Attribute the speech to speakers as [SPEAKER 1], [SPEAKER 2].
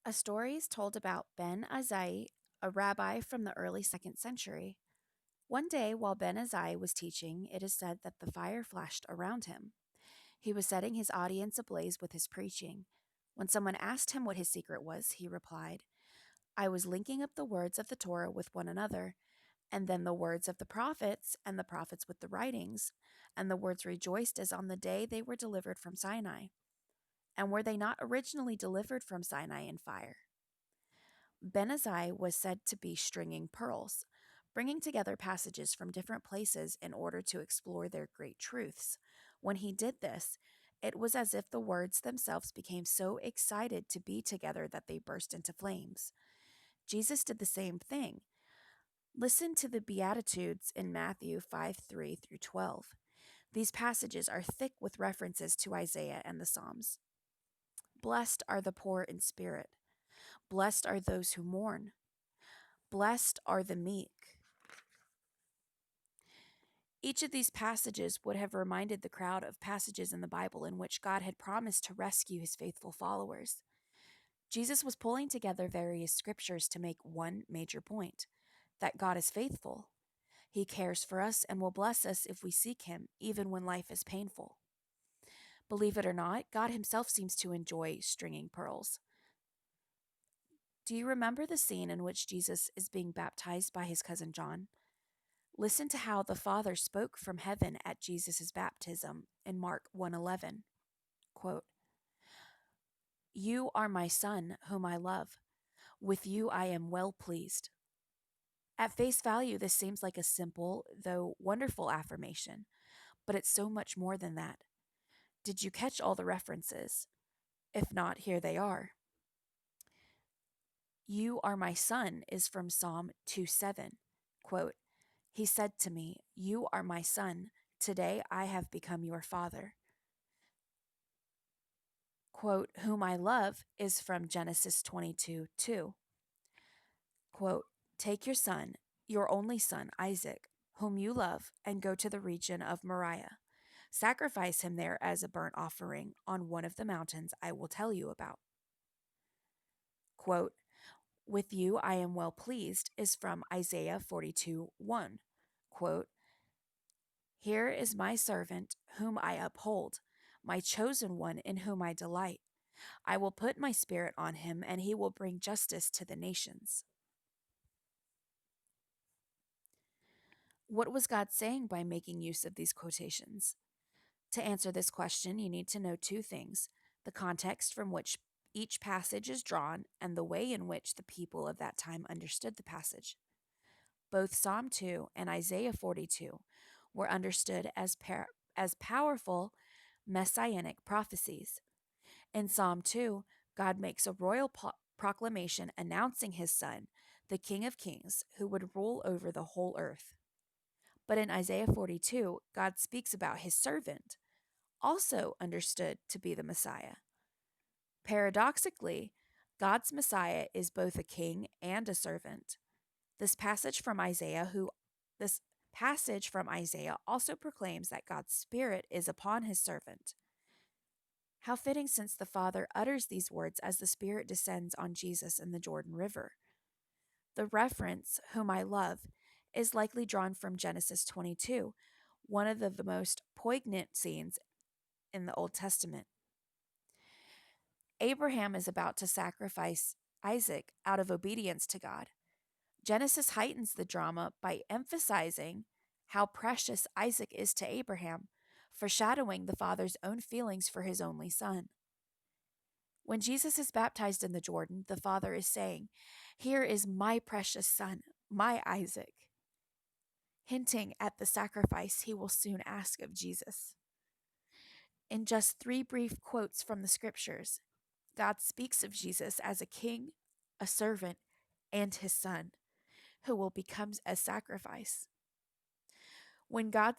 [SPEAKER 1] A story is told about Ben Azai, a rabbi from the early 2nd century. One day, while Ben Azai was teaching, it is said that the fire flashed around him. He was setting his audience ablaze with his preaching. When someone asked him what his secret was, he replied, I was linking up the words of the Torah with one another, and then the words of the prophets, and the prophets with the writings, and the words rejoiced as on the day they were delivered from Sinai. And were they not originally delivered from Sinai in fire? Ben Azai was said to be stringing pearls, bringing together passages from different places in order to explore their great truths. When he did this, it was as if the words themselves became so excited to be together that they burst into flames. Jesus did the same thing. Listen to the Beatitudes in Matthew 5:3 through 12. These passages are thick with references to Isaiah and the Psalms. Blessed are the poor in spirit. Blessed are those who mourn. Blessed are the meek. Each of these passages would have reminded the crowd of passages in the Bible in which God had promised to rescue his faithful followers. Jesus was pulling together various scriptures to make one major point: that God is faithful. He cares for us and will bless us if we seek him, even when life is painful. Believe it or not, God himself seems to enjoy stringing pearls. Do you remember the scene in which Jesus is being baptized by his cousin John? Listen to how the Father spoke from heaven at Jesus' baptism in Mark 1:11. Quote, You are my Son, whom I love. With you I am well pleased. At face value, this seems like a simple, though wonderful affirmation, but it's so much more than that. Did you catch all the references? If not, here they are. You are my Son is from Psalm 2:7. Quote, He said to me, You are my Son. Today I have become your Father. Quote, Whom I love is from Genesis 22:2. Quote, Take your son, your only son, Isaac, whom you love, and go to the region of Moriah. Sacrifice him there as a burnt offering on one of the mountains I will tell you about. Quote, With you I am well pleased is from Isaiah 42:1. Quote, Here is my servant whom I uphold, my chosen one in whom I delight. I will put my spirit on him, and he will bring justice to the nations. What was God saying by making use of these quotations? To answer this question, you need to know two things: the context from which each passage is drawn and the way in which the people of that time understood the passage. Both Psalm 2 and Isaiah 42 were understood as powerful messianic prophecies. In Psalm 2, God makes a royal proclamation announcing his son, the King of Kings, who would rule over the whole earth. But in Isaiah 42, God speaks about his servant, also understood to be the Messiah. Paradoxically, God's Messiah is both a king and a servant. This passage from Isaiah also proclaims that God's Spirit is upon his servant. How fitting, since the Father utters these words as the Spirit descends on Jesus in the Jordan River. The reference, whom I love, is likely drawn from Genesis 22, one of the most poignant scenes in the Old Testament. Abraham is about to sacrifice Isaac out of obedience to God. Genesis heightens the drama by emphasizing how precious Isaac is to Abraham, foreshadowing the father's own feelings for his only son. When Jesus is baptized in the Jordan, the father is saying, Here is my precious son, my Isaac, hinting at the sacrifice he will soon ask of Jesus. In just 3 brief quotes from the scriptures, God speaks of Jesus as a king, a servant, and his son, who will become a sacrifice. When God